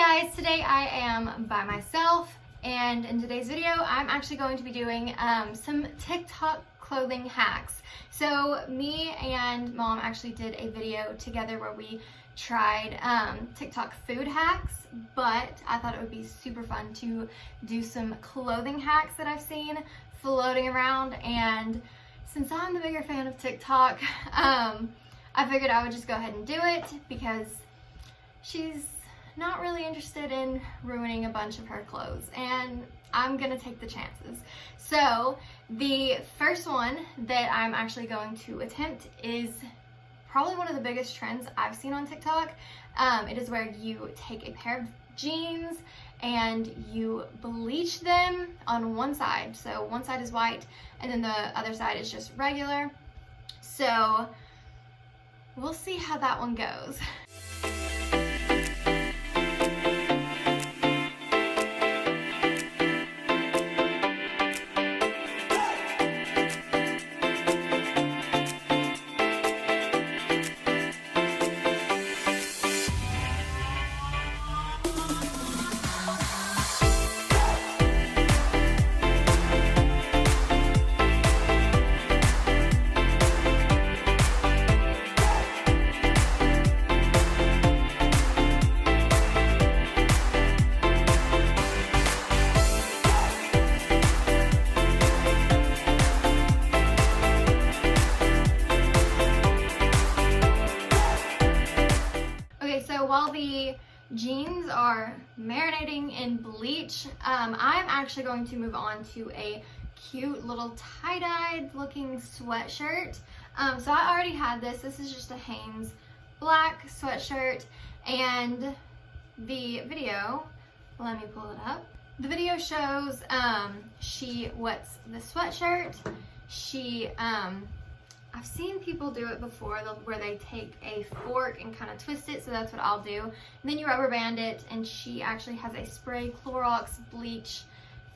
guys, today I am by myself, and in today's video I'm actually going to be doing some TikTok clothing hacks. So me and mom actually did a video together where we tried TikTok food hacks, but I thought it would be super fun to do some clothing hacks that I've seen floating around, and since I'm the bigger fan of TikTok, I figured I would just go ahead and do it because she's not really interested in ruining a bunch of her clothes, and I'm gonna take the chances. So the first one that I'm actually going to attempt is probably one of the biggest trends I've seen on TikTok. It is where you take a pair of jeans and you bleach them on one side. So one side is white and then the other side is just regular. So we'll see how that one goes. While the jeans are marinating in bleach, I'm actually going to move on to a cute little tie-dyed looking sweatshirt. So I already had this. This is just a Hanes black sweatshirt, and the video, let me pull it up. The video shows she wets the sweatshirt. I've seen people do it before where they take a fork and kind of twist it, so that's what I'll do. And then you rubber band it, and she actually has a spray Clorox bleach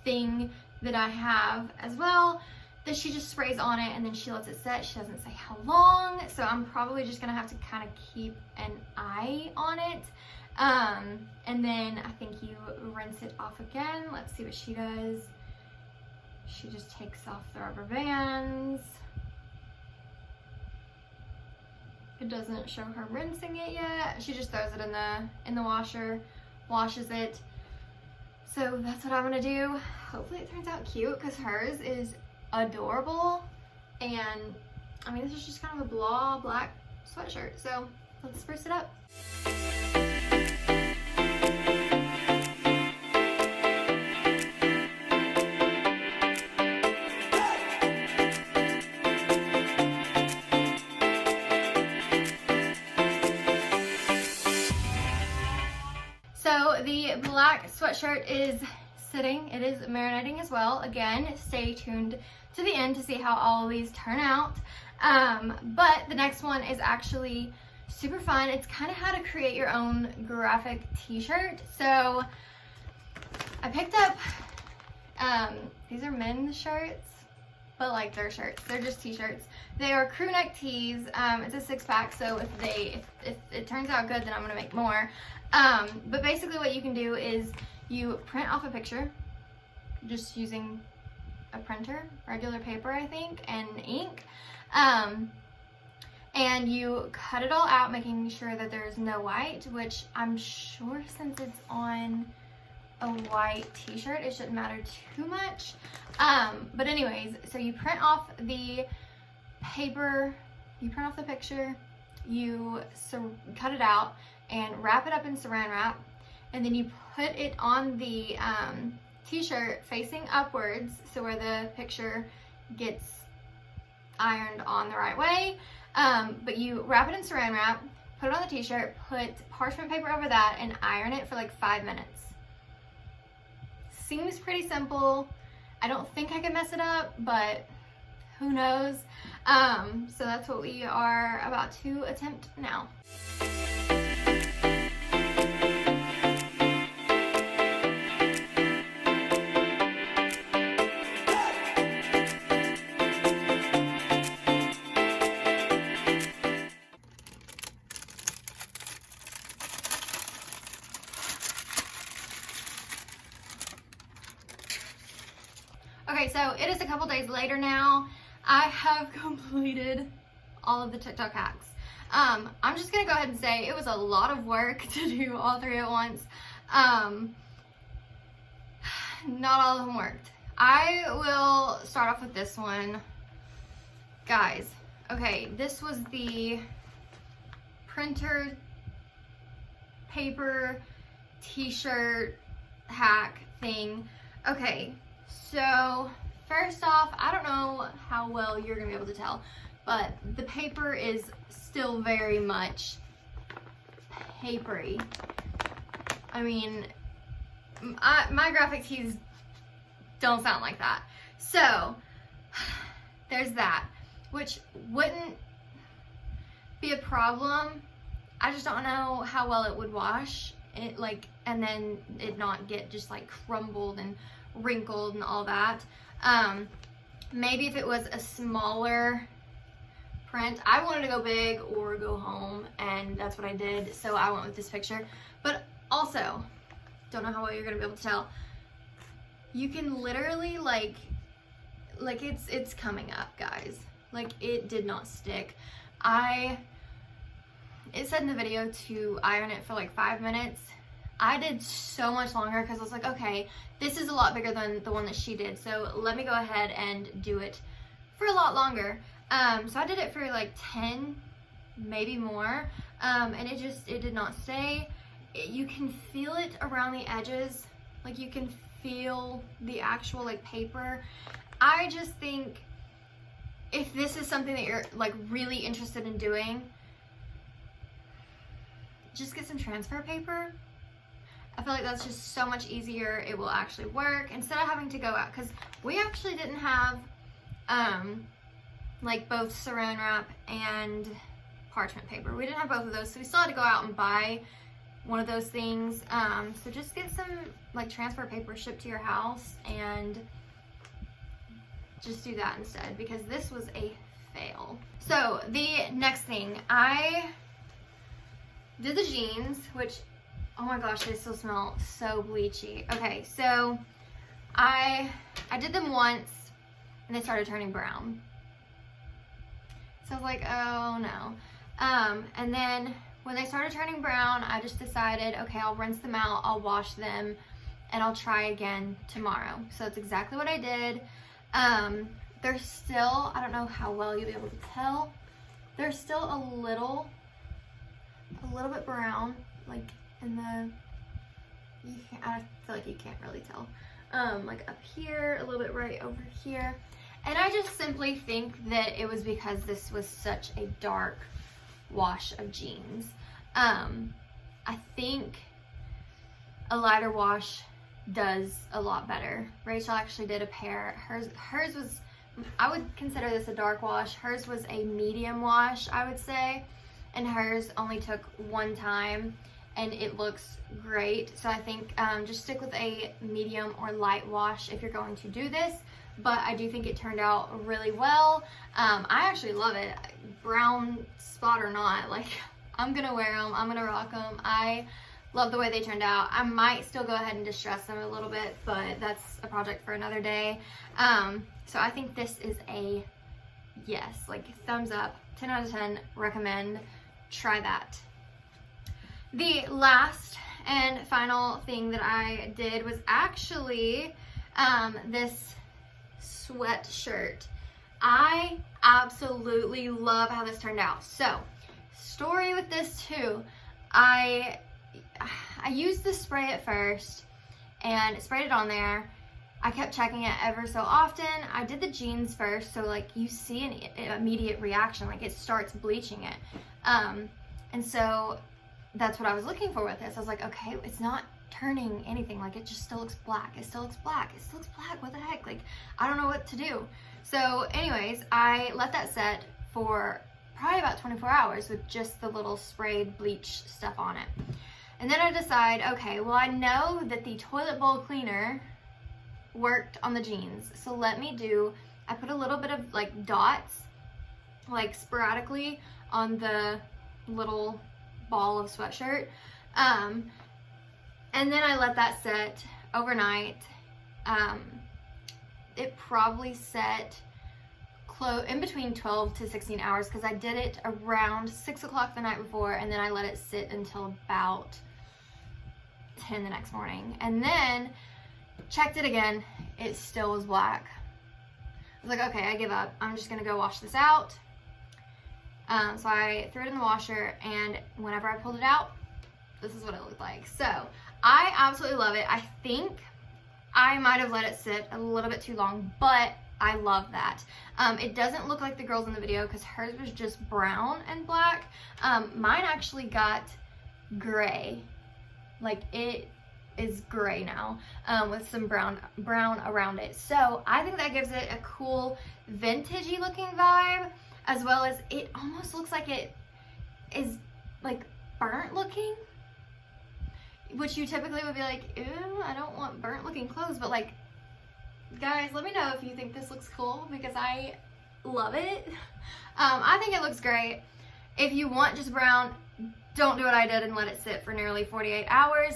thing that I have as well that she just sprays on it and then she lets it set. She doesn't say how long, so I'm probably just gonna have to kind of keep an eye on it. And then I think you rinse it off again. Let's see what she does. She just takes off the rubber bands. It doesn't show her rinsing it yet. She just throws it in the washer, washes it. So that's what I'm gonna do. Hopefully it turns out cute because hers is adorable. And I mean, this is just kind of a blah black sweatshirt. So let's spruce it up. So the black sweatshirt is sitting, it is marinating as well. Again, stay tuned to the end to see how all of these turn out. But the next one is actually super fun. It's kind of how to create your own graphic t-shirt. So I picked up, these are men's shirts, but like they're shirts, they're just t-shirts. They are crew neck tees. It's a 6-pack, so if it turns out good, then I'm gonna make more. But basically what you can do is you print off a picture just using a printer, regular paper I think, and ink. And you cut it all out, making sure that there's no white, which I'm sure since it's on a white t-shirt, it shouldn't matter too much. But anyways, so you print off the paper, you print off the picture, you cut it out and wrap it up in saran wrap, and then you put it on the t-shirt facing upwards, so where the picture gets ironed on the right way. But you wrap it in saran wrap, put it on the t-shirt, put parchment paper over that, and iron it for like 5 minutes. Seems pretty simple. I don't think I can mess it up, but who knows? So that's what we are about to attempt now. so it is a couple days later now. I have completed all of the TikTok hacks. I'm just gonna go ahead and say it was a lot of work to do all 3 at once. Not all of them worked. I will start off with this one. Guys, okay, this was the printer paper t-shirt hack thing. Okay, so first off, I don't know how well you're gonna be able to tell, but the paper is still very much papery. I mean, my graphic tees don't sound like that. So there's that, which wouldn't be a problem. I just don't know how well it would wash it, like, and then it not get just like crumbled and wrinkled and all that. Maybe if it was a smaller print. I wanted to go big or go home, and that's what I did, so I went with this picture. But also, don't know how well you're gonna be able to tell, you can literally like it's coming up, guys. Like, it did not stick. It said in the video to iron it for like 5 minutes. I did so much longer because I was like, okay, this is a lot bigger than the one that she did, so let me go ahead and do it for a lot longer. So I did it for like 10, maybe more, and it did not stay. You can feel it around the edges, like you can feel the actual like paper. I just think if this is something that you're like really interested in doing, just get some transfer paper. I feel like that's just so much easier. It will actually work instead of having to go out, because we actually didn't have like both saran wrap and parchment paper. We didn't have both of those, so we still had to go out and buy one of those things. So just get some like transfer paper shipped to your house and just do that instead, because this was a fail. So the next thing, I did the jeans, which, oh my gosh, they still smell so bleachy. Okay, so I did them once and they started turning brown. So I was like, oh no. And then when they started turning brown, I just decided, okay, I'll rinse them out, I'll wash them, and I'll try again tomorrow. So that's exactly what I did. They're still, I don't know how well you'll be able to tell, they're still a little bit brown, like in the, I feel like you can't really tell. Like up here, a little bit right over here. And I just simply think that it was because this was such a dark wash of jeans. I think a lighter wash does a lot better. Rachel actually did a pair. Hers was, I would consider this a dark wash. Hers was a medium wash, I would say. And hers only took one time and it looks great. So I think just stick with a medium or light wash if you're going to do this. But I do think it turned out really well. I actually love it. Brown spot or not, like, I'm gonna wear them, I'm gonna rock them. I love the way they turned out. I might still go ahead and distress them a little bit, but that's a project for another day. So I think this is a yes, like thumbs up, 10 out of 10, recommend, try that. The last and final thing that I did was actually this sweatshirt. I absolutely love how this turned out. So, story with this too. I used the spray at first and sprayed it on there. I kept checking it ever so often. I did the jeans first, so like you see an immediate reaction, like it starts bleaching it. And so that's what I was looking for with this. I was like, okay, it's not turning anything, like it just still looks black. It still looks black. It still looks black. What the heck? Like, I don't know what to do. So anyways, I let that set for probably about 24 hours with just the little sprayed bleach stuff on it. And then I decide, okay, well, I know that the toilet bowl cleaner worked on the jeans. So I put a little bit of like dots, like sporadically on the little ball of sweatshirt. And then I let that set overnight. it probably set in between 12 to 16 hours because I did it around 6 o'clock the night before, and then I let it sit until about 10 the next morning, and then checked it again. It still was black. I was like, okay, I give up. I'm just gonna go wash this out. So I threw it in the washer, and whenever I pulled it out, this is what it looked like. So I absolutely love it. I think I might have let it sit a little bit too long, but I love that. It doesn't look like the girls in the video because hers was just brown and black. Mine actually got gray. Like, it is gray now, with some brown around it. So I think that gives it a cool vintagey looking vibe, as well as it almost looks like it is like burnt looking, which you typically would be like, ew, I don't want burnt looking clothes. But like, guys, let me know if you think this looks cool, because I love it. I think it looks great. If you want just brown, don't do what I did and let it sit for nearly 48 hours.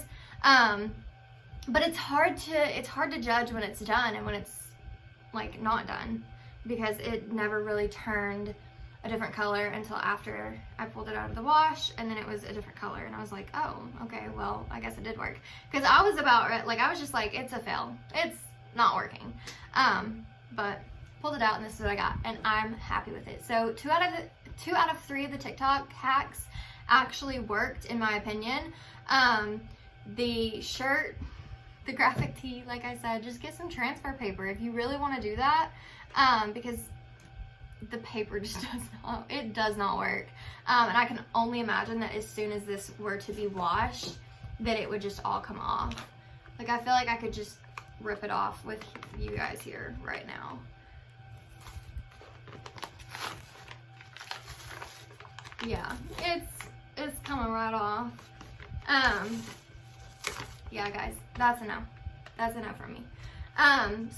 But it's hard to judge when it's done and when it's like not done, because it never really turned a different color until after I pulled it out of the wash, and then it was a different color, and I was like, oh, okay, well, I guess it did work. Because I was I was just like, it's a fail. It's not working. But pulled it out, and this is what I got, and I'm happy with it. So 2 out of 3 of the TikTok hacks actually worked, in my opinion. The shirt, the graphic tee, like I said, just get some transfer paper if you really want to do that, because the paper just does not work. And I can only imagine that as soon as this were to be washed, that it would just all come off. Like, I feel like I could just rip it off with you guys here right now. Yeah, it's coming right off. Yeah, guys, that's enough. That's enough from me.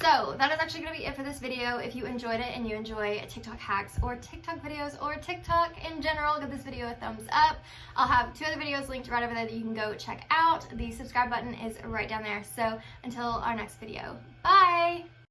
So that is actually going to be it for this video. If you enjoyed it and you enjoy TikTok hacks or TikTok videos or TikTok in general, give this video a thumbs up. I'll have 2 other videos linked right over there that you can go check out. The subscribe button is right down there. So until our next video, bye!